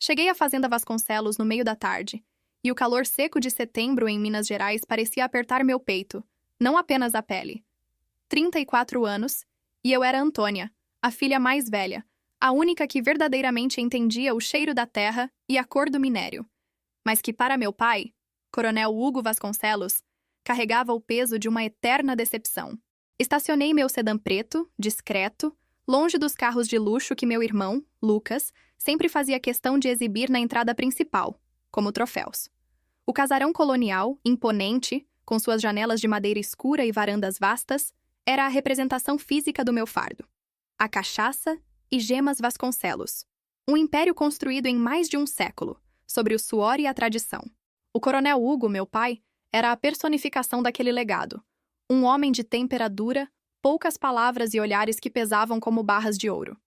Cheguei à Fazenda Vasconcelos no meio da tarde, e o calor seco de setembro em Minas Gerais parecia apertar meu peito, não apenas a pele. 34 anos, e eu era Antônia, a filha mais velha, a única que verdadeiramente entendia o cheiro da terra e a cor do minério. Mas que para meu pai, Coronel Hugo Vasconcelos, carregava o peso de uma eterna decepção. Estacionei meu sedã preto, discreto, longe dos carros de luxo que meu irmão, Lucas, sempre fazia questão de exibir na entrada principal, como troféus. O casarão colonial, imponente, com suas janelas de madeira escura e varandas vastas, era a representação física do meu fardo. A cachaça e Gemas Vasconcelos. Um império construído em mais de um século, sobre o suor e a tradição. O Coronel Hugo, meu pai, era a personificação daquele legado. Um homem de têmpera dura, poucas palavras e olhares que pesavam como barras de ouro.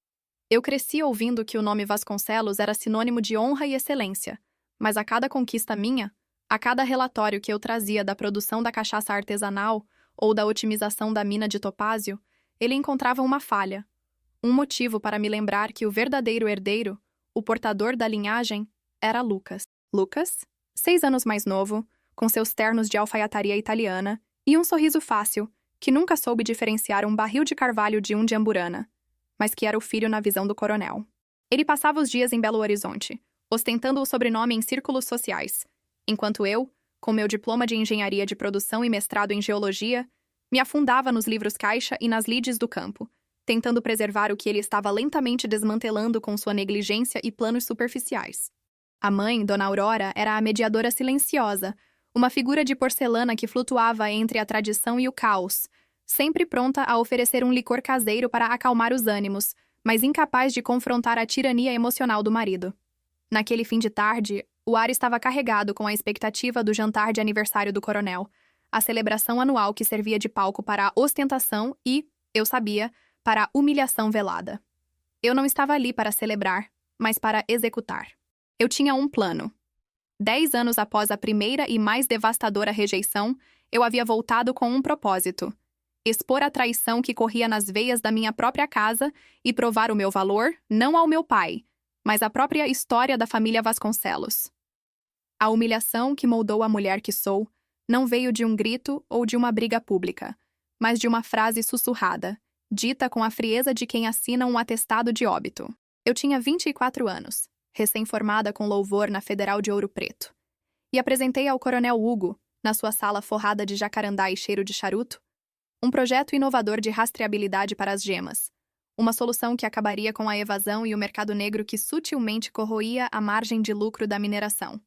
Eu cresci ouvindo que o nome Vasconcelos era sinônimo de honra e excelência, mas a cada conquista minha, a cada relatório que eu trazia da produção da cachaça artesanal ou da otimização da mina de topázio, ele encontrava uma falha, um motivo para me lembrar que o verdadeiro herdeiro, o portador da linhagem, era Lucas. Lucas, 6 anos mais novo, com seus ternos de alfaiataria italiana e um sorriso fácil, que nunca soube diferenciar um barril de carvalho de um de amburana, mas que era o filho na visão do coronel. Ele passava os dias em Belo Horizonte, ostentando o sobrenome em círculos sociais, enquanto eu, com meu diploma de engenharia de produção e mestrado em geologia, me afundava nos livros caixa e nas lides do campo, tentando preservar o que ele estava lentamente desmantelando com sua negligência e planos superficiais. A mãe, Dona Aurora, era a mediadora silenciosa, uma figura de porcelana que flutuava entre a tradição e o caos, sempre pronta a oferecer um licor caseiro para acalmar os ânimos, mas incapaz de confrontar a tirania emocional do marido. Naquele fim de tarde, o ar estava carregado com a expectativa do jantar de aniversário do coronel, a celebração anual que servia de palco para a ostentação e, eu sabia, para a humilhação velada. Eu não estava ali para celebrar, mas para executar. Eu tinha um plano. 10 anos após a primeira e mais devastadora rejeição, eu havia voltado com um propósito: expor a traição que corria nas veias da minha própria casa e provar o meu valor, não ao meu pai, mas à própria história da família Vasconcelos. A humilhação que moldou a mulher que sou não veio de um grito ou de uma briga pública, mas de uma frase sussurrada, dita com a frieza de quem assina um atestado de óbito. Eu tinha 24 anos, recém-formada com louvor na Federal de Ouro Preto, e apresentei ao Coronel Hugo, na sua sala forrada de jacarandá e cheiro de charuto, um projeto inovador de rastreabilidade para as gemas, uma solução que acabaria com a evasão e o mercado negro que sutilmente corroía a margem de lucro da mineração.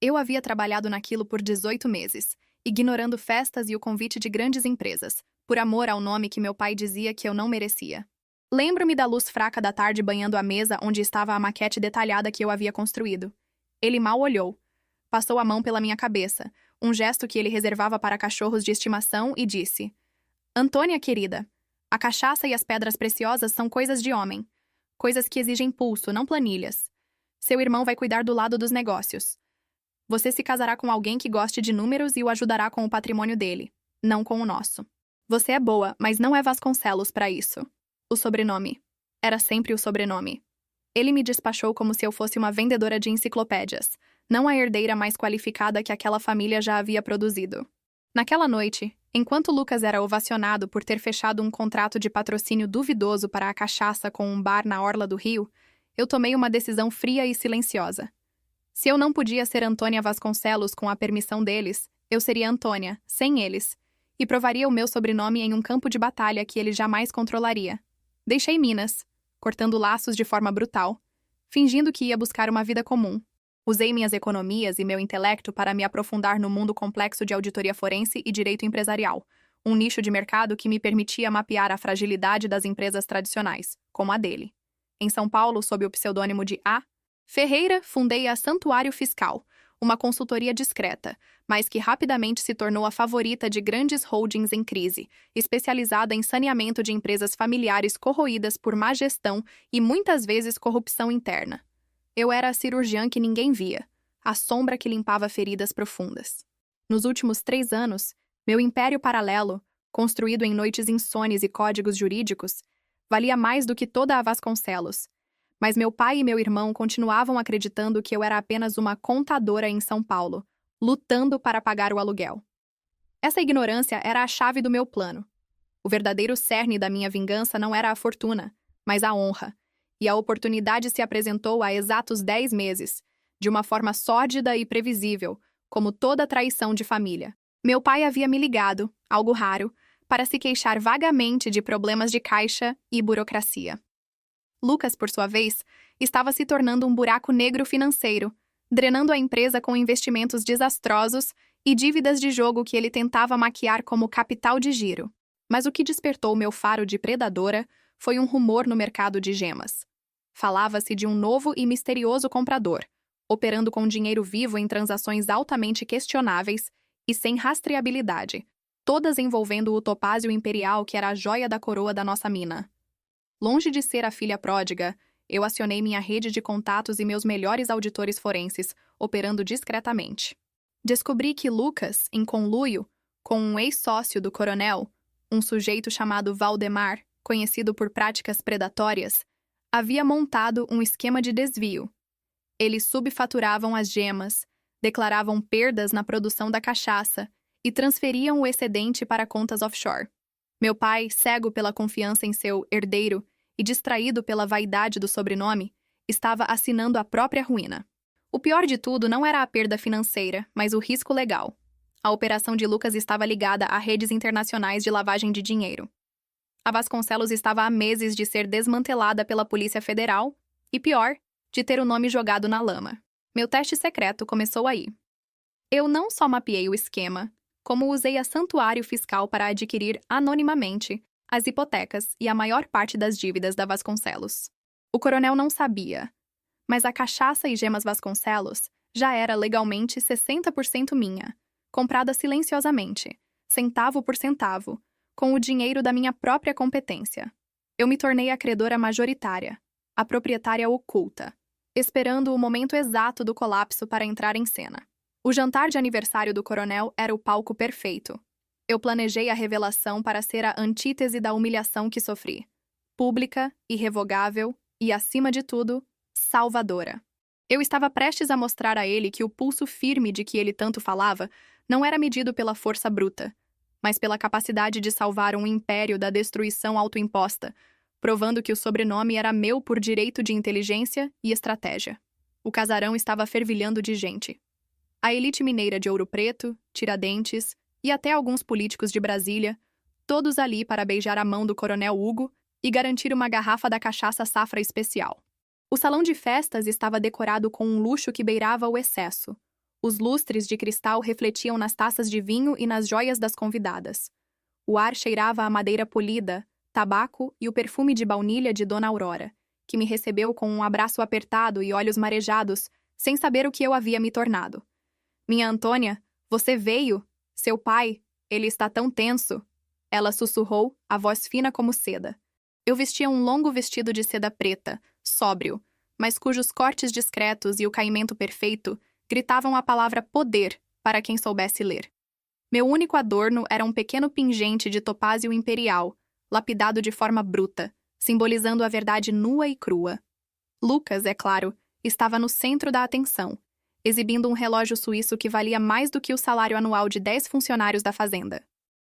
Eu havia trabalhado naquilo por 18 meses, ignorando festas e o convite de grandes empresas, por amor ao nome que meu pai dizia que eu não merecia. Lembro-me da luz fraca da tarde banhando a mesa onde estava a maquete detalhada que eu havia construído. Ele mal olhou. Passou a mão pela minha cabeça, um gesto que ele reservava para cachorros de estimação, e disse: Antônia, querida, a cachaça e as pedras preciosas são coisas de homem. Coisas que exigem pulso, não planilhas. Seu irmão vai cuidar do lado dos negócios. Você se casará com alguém que goste de números e o ajudará com o patrimônio dele, não com o nosso. Você é boa, mas não é Vasconcelos para isso. O sobrenome. Era sempre o sobrenome. Ele me despachou como se eu fosse uma vendedora de enciclopédias, não a herdeira mais qualificada que aquela família já havia produzido. Naquela noite, enquanto Lucas era ovacionado por ter fechado um contrato de patrocínio duvidoso para a cachaça com um bar na orla do Rio, eu tomei uma decisão fria e silenciosa. Se eu não podia ser Antônia Vasconcelos com a permissão deles, eu seria Antônia, sem eles, e provaria o meu sobrenome em um campo de batalha que ele jamais controlaria. Deixei Minas, cortando laços de forma brutal, fingindo que ia buscar uma vida comum. Usei minhas economias e meu intelecto para me aprofundar no mundo complexo de auditoria forense e direito empresarial, um nicho de mercado que me permitia mapear a fragilidade das empresas tradicionais, como a dele. Em São Paulo, sob o pseudônimo de A. Ferreira, fundei a Santuário Fiscal, uma consultoria discreta, mas que rapidamente se tornou a favorita de grandes holdings em crise, especializada em saneamento de empresas familiares corroídas por má gestão e muitas vezes corrupção interna. Eu era a cirurgiã que ninguém via, a sombra que limpava feridas profundas. Nos últimos 3 anos, meu império paralelo, construído em noites insones e códigos jurídicos, valia mais do que toda a Vasconcelos, Mas meu pai e meu irmão continuavam acreditando que eu era apenas uma contadora em São Paulo, lutando para pagar o aluguel. Essa ignorância era a chave do meu plano. O verdadeiro cerne da minha vingança não era a fortuna, mas a honra. E a oportunidade se apresentou há exatos 10 meses, de uma forma sórdida e previsível, como toda traição de família. Meu pai havia me ligado, algo raro, para se queixar vagamente de problemas de caixa e burocracia. Lucas, por sua vez, estava se tornando um buraco negro financeiro, drenando a empresa com investimentos desastrosos e dívidas de jogo que ele tentava maquiar como capital de giro. Mas o que despertou meu faro de predadora foi um rumor no mercado de gemas. Falava-se de um novo e misterioso comprador, operando com dinheiro vivo em transações altamente questionáveis e sem rastreabilidade, todas envolvendo o topázio imperial que era a joia da coroa da nossa mina. Longe de ser a filha pródiga, eu acionei minha rede de contatos e meus melhores auditores forenses, operando discretamente. Descobri que Lucas, em conluio com um ex-sócio do coronel, um sujeito chamado Valdemar, conhecido por práticas predatórias, havia montado um esquema de desvio. Eles subfaturavam as gemas, declaravam perdas na produção da cachaça e transferiam o excedente para contas offshore. Meu pai, cego pela confiança em seu herdeiro e distraído pela vaidade do sobrenome, estava assinando a própria ruína. O pior de tudo não era a perda financeira, mas o risco legal. A operação de Lucas estava ligada a redes internacionais de lavagem de dinheiro. A Vasconcelos estava há meses de ser desmantelada pela Polícia Federal e, pior, de ter o nome jogado na lama. Meu teste secreto começou aí. Eu não só mapeei o esquema, como usei a Santuário Fiscal para adquirir anonimamente as hipotecas e a maior parte das dívidas da Vasconcelos. O coronel não sabia, mas a cachaça e gemas Vasconcelos já era legalmente 60% minha, comprada silenciosamente, centavo por centavo, com o dinheiro da minha própria competência. Eu me tornei a credora majoritária, a proprietária oculta, esperando o momento exato do colapso para entrar em cena. O jantar de aniversário do coronel era o palco perfeito. Eu planejei a revelação para ser a antítese da humilhação que sofri. Pública, irrevogável e, acima de tudo, salvadora. Eu estava prestes a mostrar a ele que o pulso firme de que ele tanto falava não era medido pela força bruta, mas pela capacidade de salvar um império da destruição autoimposta, provando que o sobrenome era meu por direito de inteligência e estratégia. O casarão estava fervilhando de gente. A elite mineira de Ouro Preto, Tiradentes e até alguns políticos de Brasília, todos ali para beijar a mão do coronel Hugo e garantir uma garrafa da cachaça safra especial. O salão de festas estava decorado com um luxo que beirava o excesso. Os lustres de cristal refletiam nas taças de vinho e nas joias das convidadas. O ar cheirava a madeira polida, tabaco e o perfume de baunilha de Dona Aurora, que me recebeu com um abraço apertado e olhos marejados, sem saber o que eu havia me tornado. Minha Antônia, você veio? Seu pai, ele está tão tenso. Ela sussurrou, a voz fina como seda. Eu vestia um longo vestido de seda preta, sóbrio, mas cujos cortes discretos e o caimento perfeito gritavam a palavra poder para quem soubesse ler. Meu único adorno era um pequeno pingente de topázio imperial, lapidado de forma bruta, simbolizando a verdade nua e crua. Lucas, é claro, estava no centro da atenção, exibindo um relógio suíço que valia mais do que o salário anual de 10 funcionários da fazenda.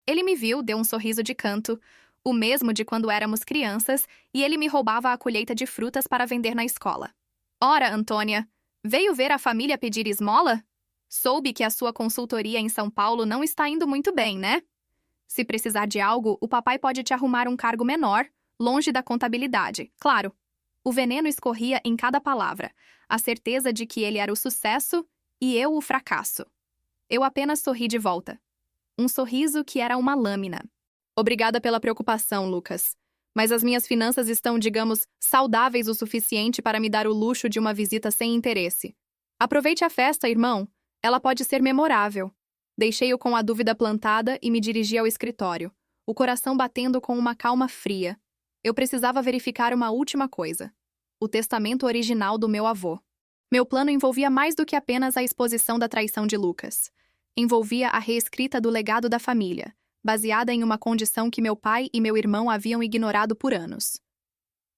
Ele me viu, deu um sorriso de canto, o mesmo de quando éramos crianças, e ele me roubava a colheita de frutas para vender na escola. Ora, Antônia, veio ver a família pedir esmola? Soube que a sua consultoria em São Paulo não está indo muito bem, né? Se precisar de algo, o papai pode te arrumar um cargo menor, longe da contabilidade, claro. O veneno escorria em cada palavra, a certeza de que ele era o sucesso e eu o fracasso. Eu apenas sorri de volta. Um sorriso que era uma lâmina. Obrigada pela preocupação, Lucas. Mas as minhas finanças estão, digamos, saudáveis o suficiente para me dar o luxo de uma visita sem interesse. Aproveite a festa, irmão. Ela pode ser memorável. Deixei-o com a dúvida plantada e me dirigi ao escritório, o coração batendo com uma calma fria. Eu precisava verificar uma última coisa. O testamento original do meu avô. Meu plano envolvia mais do que apenas a exposição da traição de Lucas. Envolvia a reescrita do legado da família, baseada em uma condição que meu pai e meu irmão haviam ignorado por anos.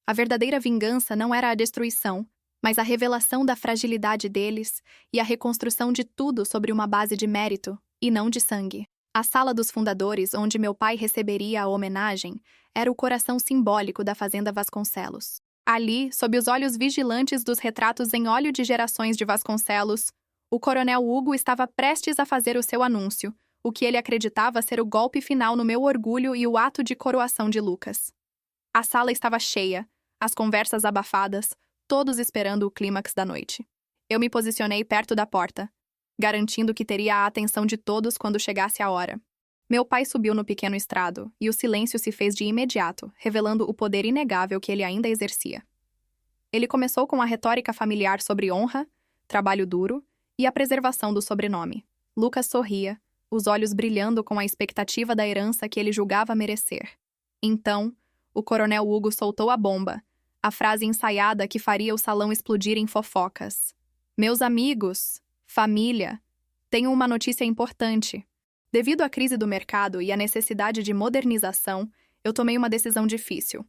A verdadeira vingança não era a destruição, mas a revelação da fragilidade deles e a reconstrução de tudo sobre uma base de mérito, e não de sangue. A sala dos fundadores, onde meu pai receberia a homenagem, era o coração simbólico da Fazenda Vasconcelos. Ali, sob os olhos vigilantes dos retratos em óleo de gerações de Vasconcelos, o coronel Hugo estava prestes a fazer o seu anúncio, o que ele acreditava ser o golpe final no meu orgulho e o ato de coroação de Lucas. A sala estava cheia, as conversas abafadas, todos esperando o clímax da noite. Eu me posicionei perto da porta, garantindo que teria a atenção de todos quando chegasse a hora. Meu pai subiu no pequeno estrado, e o silêncio se fez de imediato, revelando o poder inegável que ele ainda exercia. Ele começou com a retórica familiar sobre honra, trabalho duro e a preservação do sobrenome. Lucas sorria, os olhos brilhando com a expectativa da herança que ele julgava merecer. Então, o coronel Hugo soltou a bomba, a frase ensaiada que faria o salão explodir em fofocas. Meus amigos, família, tenho uma notícia importante. Devido à crise do mercado e à necessidade de modernização, eu tomei uma decisão difícil.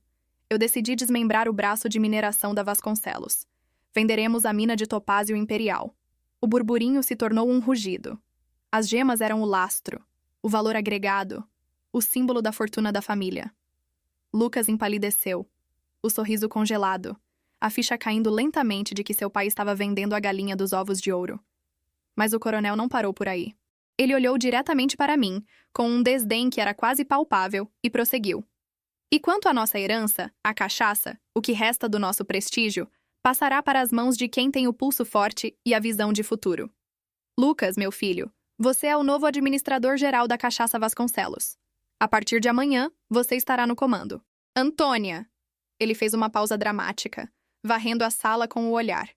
Eu decidi desmembrar o braço de mineração da Vasconcelos. Venderemos a mina de topázio imperial. O burburinho se tornou um rugido. As gemas eram o lastro, o valor agregado, o símbolo da fortuna da família. Lucas empalideceu, o sorriso congelado, a ficha caindo lentamente de que seu pai estava vendendo a galinha dos ovos de ouro. Mas o coronel não parou por aí. Ele olhou diretamente para mim, com um desdém que era quase palpável, e prosseguiu. E quanto à nossa herança, a cachaça, o que resta do nosso prestígio, passará para as mãos de quem tem o pulso forte e a visão de futuro. Lucas, meu filho, você é o novo administrador-geral da Cachaça Vasconcelos. A partir de amanhã, você estará no comando. Antônia! Ele fez uma pausa dramática, varrendo a sala com o olhar.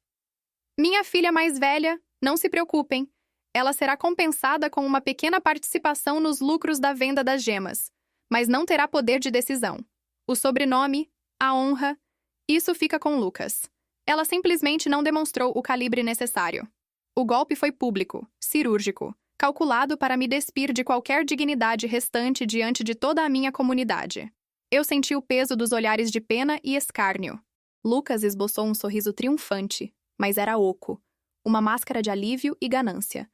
Minha filha mais velha, não se preocupem. Ela será compensada com uma pequena participação nos lucros da venda das gemas, mas não terá poder de decisão. O sobrenome, a honra, isso fica com Lucas. Ela simplesmente não demonstrou o calibre necessário. O golpe foi público, cirúrgico, calculado para me despir de qualquer dignidade restante diante de toda a minha comunidade. Eu senti o peso dos olhares de pena e escárnio. Lucas esboçou um sorriso triunfante, mas era oco, uma máscara de alívio e ganância.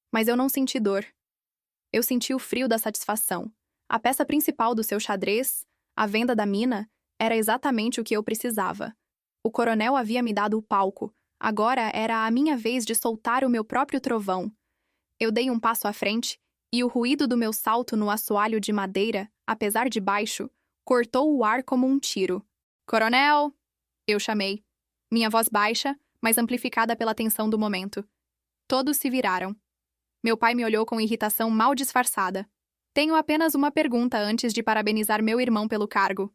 Mas eu não senti dor. Eu senti o frio da satisfação. A peça principal do seu xadrez, a venda da mina, era exatamente o que eu precisava. O coronel havia me dado o palco. Agora era a minha vez de soltar o meu próprio trovão. Eu dei um passo à frente, e o ruído do meu salto no assoalho de madeira, apesar de baixo, cortou o ar como um tiro. Coronel! Eu chamei. Minha voz baixa, mas amplificada pela tensão do momento. Todos se viraram. Meu pai me olhou com irritação mal disfarçada. Tenho apenas uma pergunta antes de parabenizar meu irmão pelo cargo.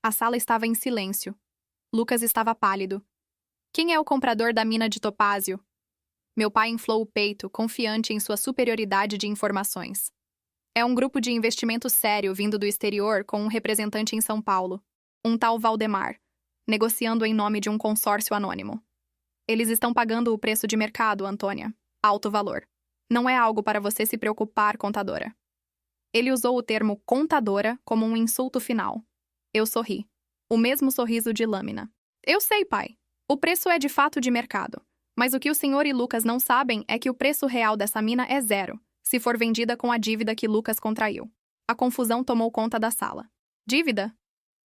A sala estava em silêncio. Lucas estava pálido. Quem é o comprador da mina de topázio? Meu pai inflou o peito, confiante em sua superioridade de informações. É um grupo de investimento sério vindo do exterior com um representante em São Paulo, um tal Valdemar, negociando em nome de um consórcio anônimo. Eles estão pagando o preço de mercado, Antônia. Alto valor. Não é algo para você se preocupar, contadora. Ele usou o termo contadora como um insulto final. Eu sorri. O mesmo sorriso de lâmina. Eu sei, pai. O preço é de fato de mercado. Mas o que o senhor e Lucas não sabem é que o preço real dessa mina é zero, se for vendida com a dívida que Lucas contraiu. A confusão tomou conta da sala. Dívida?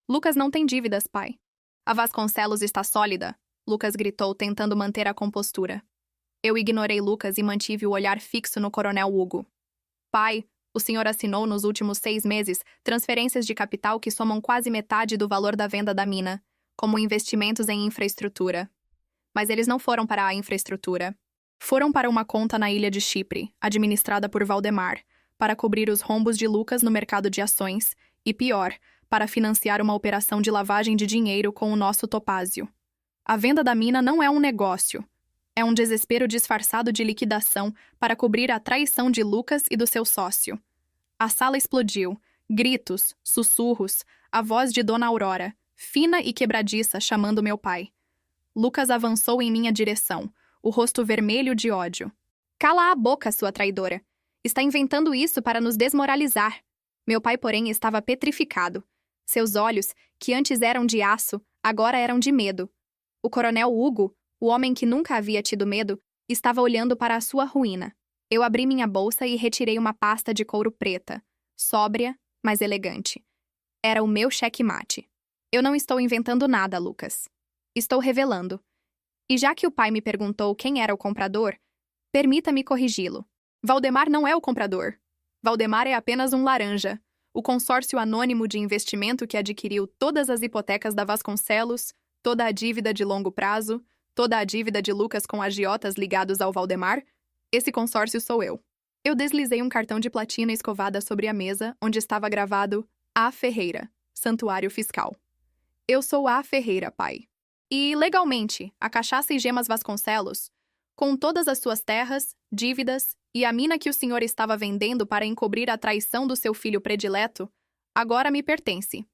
Lucas não tem dívidas, pai. A Vasconcelos está sólida, Lucas gritou, tentando manter a compostura. Eu ignorei Lucas e mantive o olhar fixo no coronel Hugo. Pai, o senhor assinou nos últimos 6 meses transferências de capital que somam quase metade do valor da venda da mina, como investimentos em infraestrutura. Mas eles não foram para a infraestrutura. Foram para uma conta na ilha de Chipre, administrada por Valdemar, para cobrir os rombos de Lucas no mercado de ações e, pior, para financiar uma operação de lavagem de dinheiro com o nosso topázio. A venda da mina não é um negócio. É um desespero disfarçado de liquidação para cobrir a traição de Lucas e do seu sócio. A sala explodiu. Gritos, sussurros, a voz de Dona Aurora, fina e quebradiça, chamando meu pai. Lucas avançou em minha direção, o rosto vermelho de ódio. Cala a boca, sua traidora. Está inventando isso para nos desmoralizar. Meu pai, porém, estava petrificado. Seus olhos, que antes eram de aço, Agora eram de medo. O coronel Hugo, o homem que nunca havia tido medo, estava olhando para a sua ruína. Eu abri minha bolsa e retirei uma pasta de couro preta, sóbria, mas elegante. Era o meu checkmate. Eu não estou inventando nada, Lucas. Estou revelando. E já que o pai me perguntou quem era o comprador, permita-me corrigi-lo. Valdemar não é o comprador. Valdemar é apenas um laranja, o consórcio anônimo de investimento que adquiriu todas as hipotecas da Vasconcelos, toda a dívida de longo prazo, toda a dívida de Lucas com agiotas ligados ao Valdemar. Esse consórcio sou eu. Eu deslizei um cartão de platina escovada sobre a mesa, onde estava gravado A. Ferreira, Santuário Fiscal. Eu sou A. Ferreira, pai. E, legalmente, a Cachaça e Gemas Vasconcelos, com todas as suas terras, dívidas e a mina que o senhor estava vendendo para encobrir a traição do seu filho predileto, agora me pertence.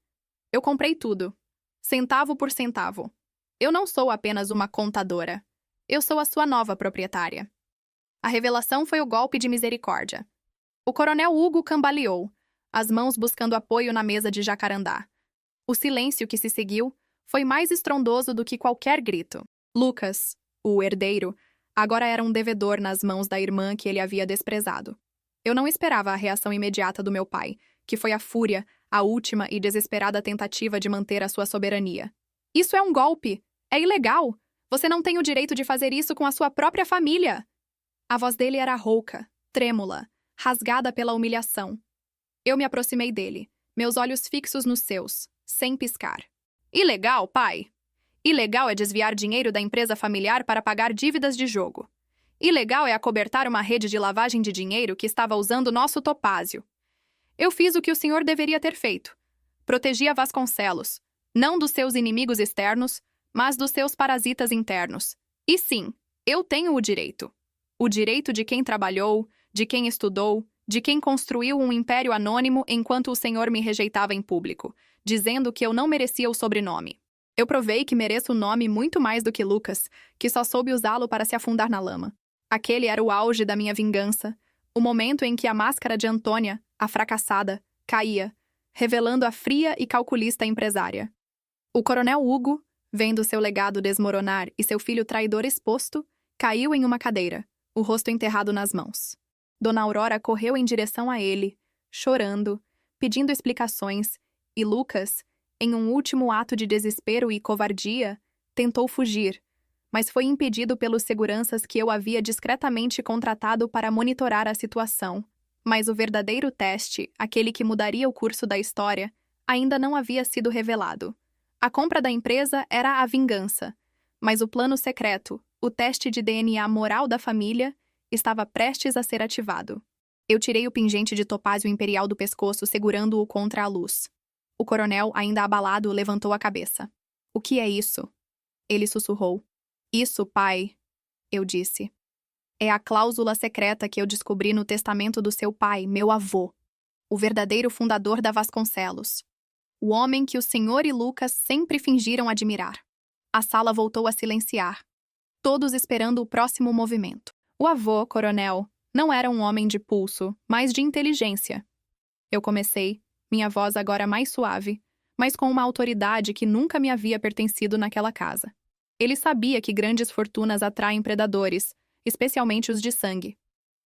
Eu comprei tudo, centavo por centavo. Eu não sou apenas uma contadora. Eu sou a sua nova proprietária. A revelação foi o golpe de misericórdia. O coronel Hugo cambaleou, as mãos buscando apoio na mesa de jacarandá. O silêncio que se seguiu foi mais estrondoso do que qualquer grito. Lucas, o herdeiro, agora era um devedor nas mãos da irmã que ele havia desprezado. Eu não esperava a reação imediata do meu pai, que foi a fúria, a última e desesperada tentativa de manter a sua soberania. Isso é um golpe! É ilegal! Você não tem o direito de fazer isso com a sua própria família! A voz dele era rouca, trêmula, rasgada pela humilhação. Eu me aproximei dele, meus olhos fixos nos seus, sem piscar. Ilegal, pai? Ilegal é desviar dinheiro da empresa familiar para pagar dívidas de jogo. Ilegal é acobertar uma rede de lavagem de dinheiro que estava usando nosso topázio. Eu fiz o que o senhor deveria ter feito. Protegi a Vasconcelos, não dos seus inimigos externos, mas dos seus parasitas internos. E sim, eu tenho o direito. O direito de quem trabalhou, de quem estudou, de quem construiu um império anônimo enquanto o senhor me rejeitava em público, dizendo que eu não merecia o sobrenome. Eu provei que mereço o nome muito mais do que Lucas, que só soube usá-lo para se afundar na lama. Aquele era o auge da minha vingança, o momento em que a máscara de Antônia, a fracassada, caía, revelando a fria e calculista empresária. O coronel Hugo, vendo seu legado desmoronar e seu filho traidor exposto, caiu em uma cadeira, o rosto enterrado nas mãos. Dona Aurora correu em direção a ele, chorando, pedindo explicações, e Lucas, em um último ato de desespero e covardia, tentou fugir, mas foi impedido pelos seguranças que eu havia discretamente contratado para monitorar a situação. Mas o verdadeiro teste, aquele que mudaria o curso da história, ainda não havia sido revelado. A compra da empresa era a vingança, mas o plano secreto, o teste de DNA moral da família, estava prestes a ser ativado. Eu tirei o pingente de topázio imperial do pescoço, segurando-o contra a luz. O coronel, ainda abalado, levantou a cabeça. "O que é isso?" Ele sussurrou. "Isso, pai", eu disse. "É a cláusula secreta que eu descobri no testamento do seu pai, meu avô, o verdadeiro fundador da Vasconcelos. O homem que o senhor e Lucas sempre fingiram admirar." A sala voltou a silenciar, todos esperando o próximo movimento. O avô, coronel, não era um homem de pulso, mas de inteligência. Eu comecei, minha voz agora mais suave, mas com uma autoridade que nunca me havia pertencido naquela casa. Ele sabia que grandes fortunas atraem predadores, especialmente os de sangue.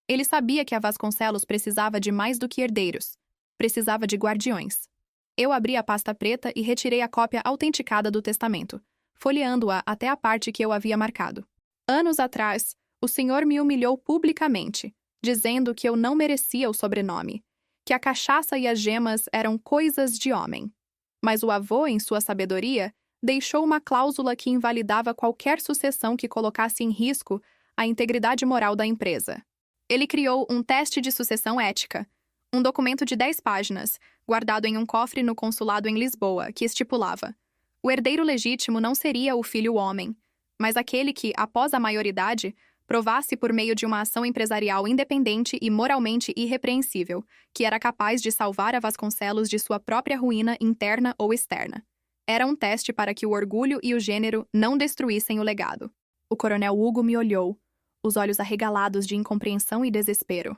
Ele sabia que a Vasconcelos precisava de mais do que herdeiros. Precisava de guardiões. Eu abri a pasta preta e retirei a cópia autenticada do testamento, folheando-a até a parte que eu havia marcado. Anos atrás, o senhor me humilhou publicamente, dizendo que eu não merecia o sobrenome, que a cachaça e as gemas eram coisas de homem. Mas o avô, em sua sabedoria, deixou uma cláusula que invalidava qualquer sucessão que colocasse em risco a integridade moral da empresa. Ele criou um teste de sucessão ética, um documento de 10 páginas, guardado em um cofre no consulado em Lisboa, que estipulava: o herdeiro legítimo não seria o filho homem, mas aquele que, após a maioridade, provasse por meio de uma ação empresarial independente e moralmente irrepreensível, que era capaz de salvar a Vasconcelos de sua própria ruína interna ou externa. Era um teste para que o orgulho e o gênero não destruíssem o legado. O coronel Hugo me olhou, os olhos arregalados de incompreensão e desespero.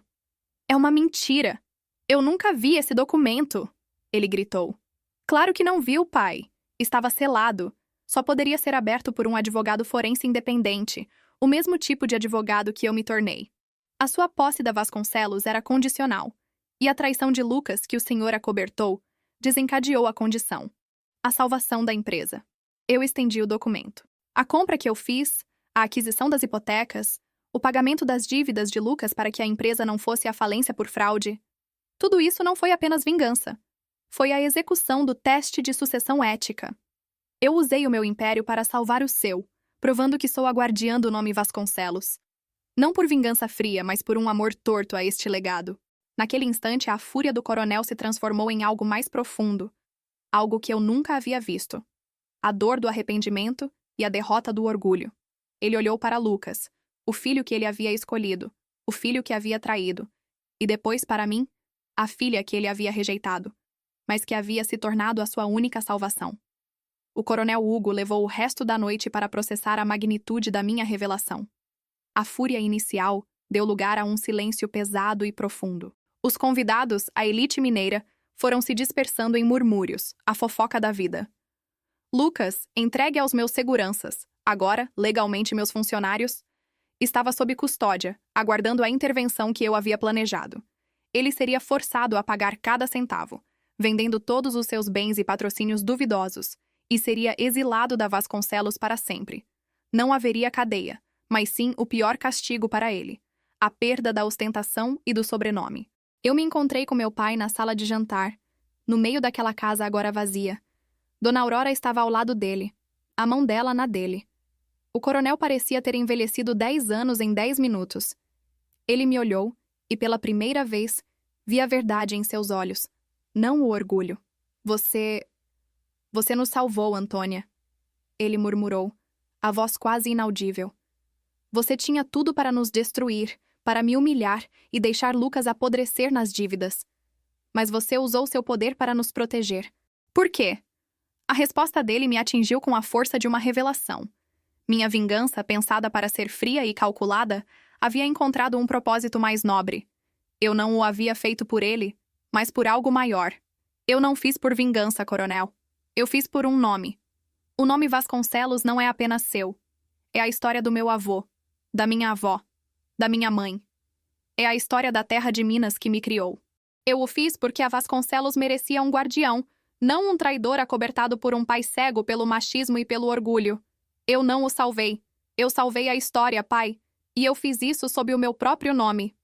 "É uma mentira! Eu nunca vi esse documento!" ele gritou. "Claro que não viu, pai. Estava selado. Só poderia ser aberto por um advogado forense independente, o mesmo tipo de advogado que eu me tornei. A sua posse da Vasconcelos era condicional, e a traição de Lucas, que o senhor acobertou, desencadeou a condição: a salvação da empresa. Eu estendi o documento. A compra que eu fiz, a aquisição das hipotecas, o pagamento das dívidas de Lucas para que a empresa não fosse à falência por fraude, tudo isso não foi apenas vingança. Foi a execução do teste de sucessão ética. Eu usei o meu império para salvar o seu, provando que sou a guardiã do nome Vasconcelos. Não por vingança fria, mas por um amor torto a este legado. Naquele instante, a fúria do coronel se transformou em algo mais profundo, algo que eu nunca havia visto. A dor do arrependimento e a derrota do orgulho. Ele olhou para Lucas, o filho que ele havia escolhido, o filho que havia traído, e depois para mim, a filha que ele havia rejeitado, mas que havia se tornado a sua única salvação. O coronel Hugo levou o resto da noite para processar a magnitude da minha revelação. A fúria inicial deu lugar a um silêncio pesado e profundo. Os convidados, a elite mineira, foram se dispersando em murmúrios, a fofoca da vida. Lucas, entregue aos meus seguranças, agora, legalmente meus funcionários, estava sob custódia, aguardando a intervenção que eu havia planejado. Ele seria forçado a pagar cada centavo, vendendo todos os seus bens e patrocínios duvidosos, e seria exilado da Vasconcelos para sempre. Não haveria cadeia, mas sim o pior castigo para ele: a perda da ostentação e do sobrenome. Eu me encontrei com meu pai na sala de jantar, no meio daquela casa agora vazia. Dona Aurora estava ao lado dele, a mão dela na dele. O coronel parecia ter envelhecido 10 anos em 10 minutos. Ele me olhou e, pela primeira vez, vi a verdade em seus olhos, não o orgulho. Você nos salvou, Antônia. Ele murmurou, a voz quase inaudível. Você tinha tudo para nos destruir, para me humilhar e deixar Lucas apodrecer nas dívidas. Mas você usou seu poder para nos proteger. Por quê? A resposta dele me atingiu com a força de uma revelação. Minha vingança, pensada para ser fria e calculada, havia encontrado um propósito mais nobre. Eu não o havia feito por ele, mas por algo maior. Eu não fiz por vingança, coronel. Eu fiz por um nome. O nome Vasconcelos não é apenas seu. É a história do meu avô, da minha avó, da minha mãe. É a história da terra de Minas que me criou. Eu o fiz porque a Vasconcelos merecia um guardião, não um traidor acobertado por um pai cego pelo machismo e pelo orgulho. Eu não o salvei. Eu salvei a história, pai, e eu fiz isso sob o meu próprio nome.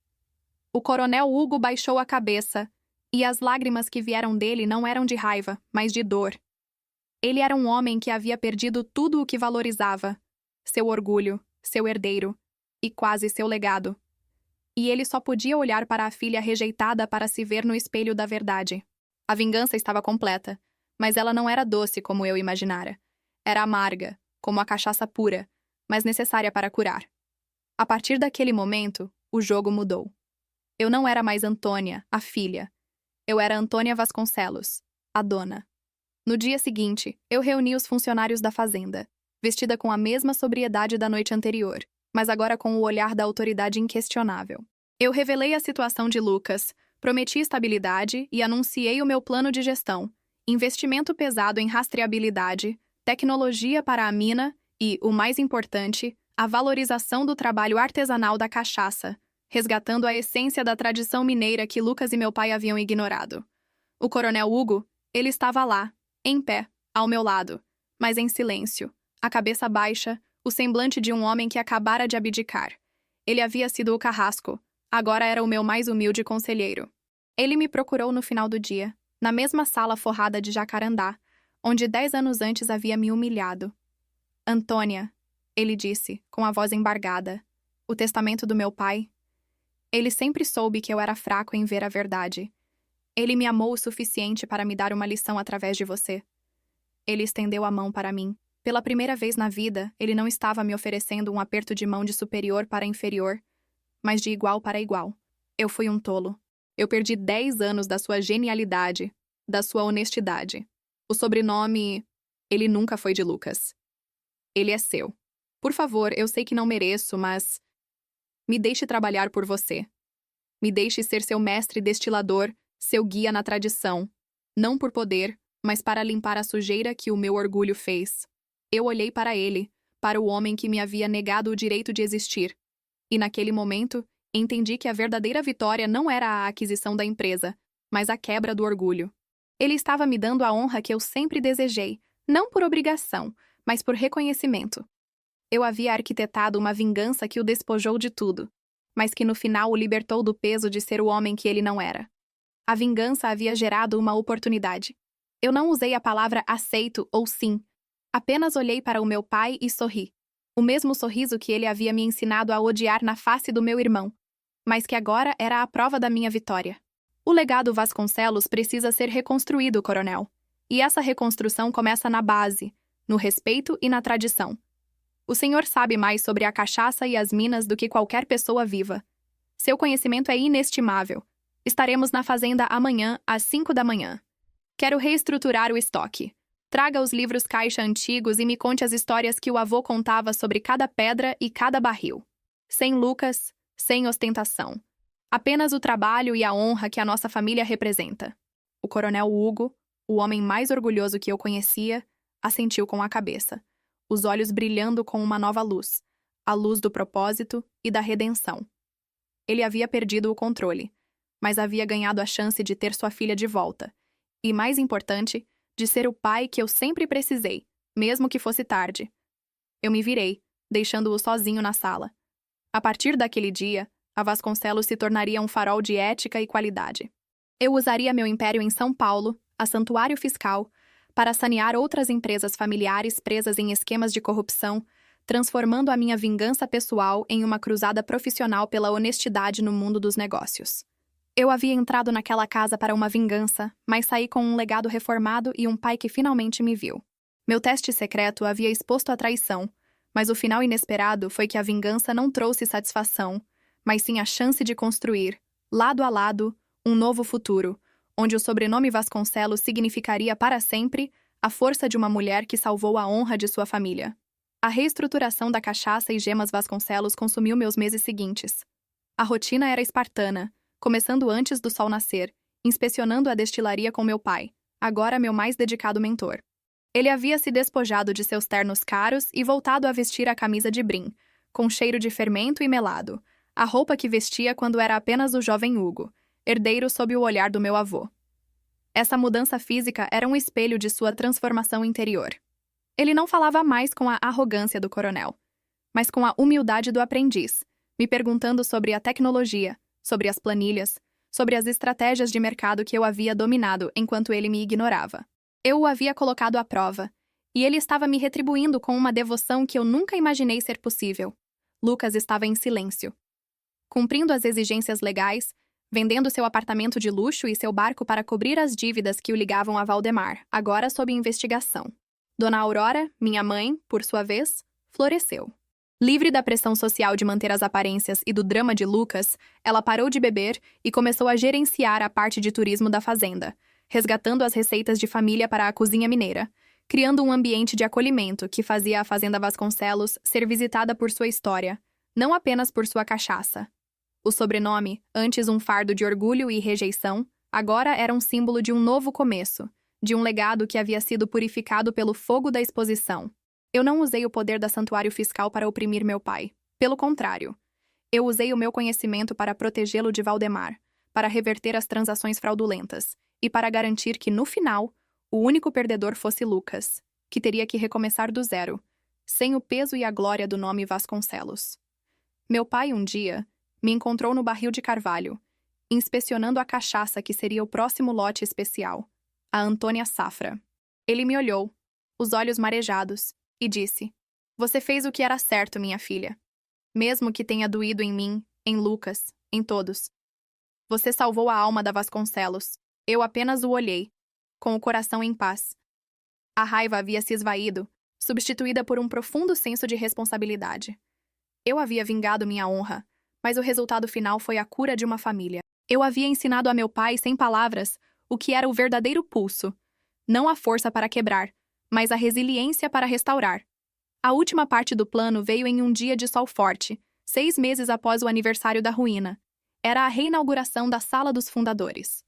O coronel Hugo baixou a cabeça, e as lágrimas que vieram dele não eram de raiva, mas de dor. Ele era um homem que havia perdido tudo o que valorizava: seu orgulho, seu herdeiro e quase seu legado. E ele só podia olhar para a filha rejeitada para se ver no espelho da verdade. A vingança estava completa, mas ela não era doce como eu imaginara. Era amarga, como a cachaça pura, mas necessária para curar. A partir daquele momento, o jogo mudou. Eu não era mais Antônia, a filha. Eu era Antônia Vasconcelos, a dona. No dia seguinte, eu reuni os funcionários da fazenda, vestida com a mesma sobriedade da noite anterior, mas agora com o olhar da autoridade inquestionável. Eu revelei a situação de Lucas, prometi estabilidade e anunciei o meu plano de gestão: investimento pesado em rastreabilidade, tecnologia para a mina e, o mais importante, a valorização do trabalho artesanal da cachaça, resgatando a essência da tradição mineira que Lucas e meu pai haviam ignorado. O coronel Hugo, ele estava lá, em pé, ao meu lado, mas em silêncio, a cabeça baixa, o semblante de um homem que acabara de abdicar. Ele havia sido o carrasco, agora era o meu mais humilde conselheiro. Ele me procurou no final do dia, na mesma sala forrada de jacarandá, onde 10 anos antes havia me humilhado. Antônia, ele disse, com a voz embargada, o testamento do meu pai. Ele sempre soube que eu era fraco em ver a verdade. Ele me amou o suficiente para me dar uma lição através de você. Ele estendeu a mão para mim. Pela primeira vez na vida, ele não estava me oferecendo um aperto de mão de superior para inferior, mas de igual para igual. Eu fui um tolo. Eu perdi 10 anos da sua genialidade, da sua honestidade. O sobrenome, ele nunca foi de Lucas. Ele é seu. Por favor, eu sei que não mereço, mas me deixe trabalhar por você. Me deixe ser seu mestre destilador, seu guia na tradição, não por poder, mas para limpar a sujeira que o meu orgulho fez. Eu olhei para ele, para o homem que me havia negado o direito de existir. E naquele momento, entendi que a verdadeira vitória não era a aquisição da empresa, mas a quebra do orgulho. Ele estava me dando a honra que eu sempre desejei, não por obrigação, mas por reconhecimento. Eu havia arquitetado uma vingança que o despojou de tudo, mas que no final o libertou do peso de ser o homem que ele não era. A vingança havia gerado uma oportunidade. Eu não usei a palavra aceito ou sim. Apenas olhei para o meu pai e sorri. O mesmo sorriso que ele havia me ensinado a odiar na face do meu irmão, mas que agora era a prova da minha vitória. O legado Vasconcelos precisa ser reconstruído, coronel. E essa reconstrução começa na base, no respeito e na tradição. O senhor sabe mais sobre a cachaça e as minas do que qualquer pessoa viva. Seu conhecimento é inestimável. Estaremos na fazenda amanhã, às 5 da manhã. Quero reestruturar o estoque. Traga os livros caixa antigos e me conte as histórias que o avô contava sobre cada pedra e cada barril. Sem Lucas, sem ostentação. Apenas o trabalho e a honra que a nossa família representa. O coronel Hugo, o homem mais orgulhoso que eu conhecia, assentiu com a cabeça, os olhos brilhando com uma nova luz, a luz do propósito e da redenção. Ele havia perdido o controle, mas havia ganhado a chance de ter sua filha de volta, e, mais importante, de ser o pai que eu sempre precisei, mesmo que fosse tarde. Eu me virei, deixando-o sozinho na sala. A partir daquele dia, a Vasconcelos se tornaria um farol de ética e qualidade. Eu usaria meu império em São Paulo, a Santuário Fiscal, para sanear outras empresas familiares presas em esquemas de corrupção, transformando a minha vingança pessoal em uma cruzada profissional pela honestidade no mundo dos negócios. Eu havia entrado naquela casa para uma vingança, mas saí com um legado reformado e um pai que finalmente me viu. Meu teste secreto havia exposto a traição, mas o final inesperado foi que a vingança não trouxe satisfação, mas sim a chance de construir, lado a lado, um novo futuro, onde o sobrenome Vasconcelos significaria para sempre a força de uma mulher que salvou a honra de sua família. A reestruturação da cachaça e gemas Vasconcelos consumiu meus meses seguintes. A rotina era espartana, começando antes do sol nascer, inspecionando a destilaria com meu pai, agora meu mais dedicado mentor. Ele havia se despojado de seus ternos caros e voltado a vestir a camisa de brim, com cheiro de fermento e melado, a roupa que vestia quando era apenas o jovem Hugo, herdeiro sob o olhar do meu avô. Essa mudança física era um espelho de sua transformação interior. Ele não falava mais com a arrogância do coronel, mas com a humildade do aprendiz, me perguntando sobre a tecnologia, sobre as planilhas, sobre as estratégias de mercado que eu havia dominado enquanto ele me ignorava. Eu o havia colocado à prova, e ele estava me retribuindo com uma devoção que eu nunca imaginei ser possível. Lucas estava em silêncio, cumprindo as exigências legais, vendendo seu apartamento de luxo e seu barco para cobrir as dívidas que o ligavam a Valdemar, agora sob investigação. Dona Aurora, minha mãe, por sua vez, floresceu. Livre da pressão social de manter as aparências e do drama de Lucas, ela parou de beber e começou a gerenciar a parte de turismo da fazenda, resgatando as receitas de família para a cozinha mineira, criando um ambiente de acolhimento que fazia a Fazenda Vasconcelos ser visitada por sua história, não apenas por sua cachaça. O sobrenome, antes um fardo de orgulho e rejeição, agora era um símbolo de um novo começo, de um legado que havia sido purificado pelo fogo da exposição. Eu não usei o poder da Santuário Fiscal para oprimir meu pai. Pelo contrário, eu usei o meu conhecimento para protegê-lo de Valdemar, para reverter as transações fraudulentas e para garantir que, no final, o único perdedor fosse Lucas, que teria que recomeçar do zero, sem o peso e a glória do nome Vasconcelos. Meu pai, um dia, me encontrou no barril de carvalho, inspecionando a cachaça que seria o próximo lote especial, a Antônia Safra. Ele me olhou, os olhos marejados, e disse: "Você fez o que era certo, minha filha. Mesmo que tenha doído em mim, em Lucas, em todos. Você salvou a alma da Vasconcelos. Eu apenas o olhei, com o coração em paz." A raiva havia se esvaído, substituída por um profundo senso de responsabilidade. Eu havia vingado minha honra, mas o resultado final foi a cura de uma família. Eu havia ensinado a meu pai, sem palavras, o que era o verdadeiro pulso. Não a força para quebrar, mas a resiliência para restaurar. A última parte do plano veio em um dia de sol forte, 6 meses após o aniversário da ruína. Era a reinauguração da Sala dos Fundadores.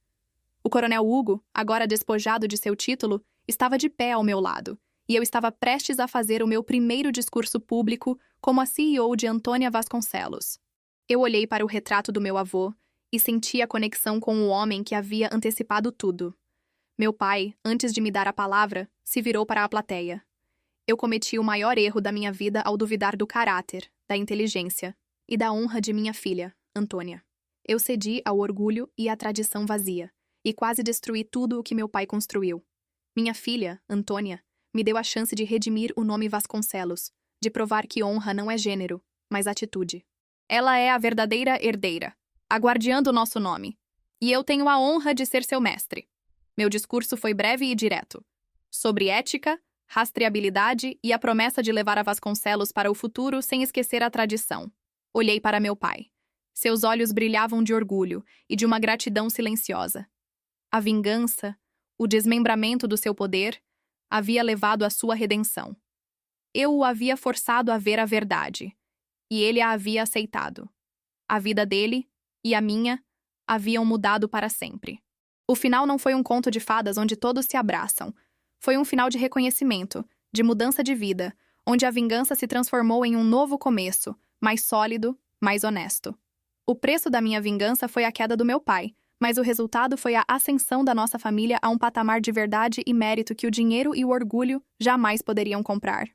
O coronel Hugo, agora despojado de seu título, estava de pé ao meu lado, e eu estava prestes a fazer o meu primeiro discurso público como a CEO de Antônia Vasconcelos. Eu olhei para o retrato do meu avô e senti a conexão com o homem que havia antecipado tudo. Meu pai, antes de me dar a palavra, se virou para a plateia. Eu cometi o maior erro da minha vida ao duvidar do caráter, da inteligência e da honra de minha filha, Antônia. Eu cedi ao orgulho e à tradição vazia, e quase destruí tudo o que meu pai construiu. Minha filha, Antônia, me deu a chance de redimir o nome Vasconcelos, de provar que honra não é gênero, mas atitude. Ela é a verdadeira herdeira, a guardiã do nosso nome, e eu tenho a honra de ser seu mestre. Meu discurso foi breve e direto, sobre ética, rastreabilidade e a promessa de levar a Vasconcelos para o futuro sem esquecer a tradição. Olhei para meu pai. Seus olhos brilhavam de orgulho e de uma gratidão silenciosa. A vingança, o desmembramento do seu poder, havia levado à sua redenção. Eu o havia forçado a ver a verdade, e ele a havia aceitado. A vida dele e a minha haviam mudado para sempre. O final não foi um conto de fadas onde todos se abraçam. Foi um final de reconhecimento, de mudança de vida, onde a vingança se transformou em um novo começo, mais sólido, mais honesto. O preço da minha vingança foi a queda do meu pai, mas o resultado foi a ascensão da nossa família a um patamar de verdade e mérito que o dinheiro e o orgulho jamais poderiam comprar.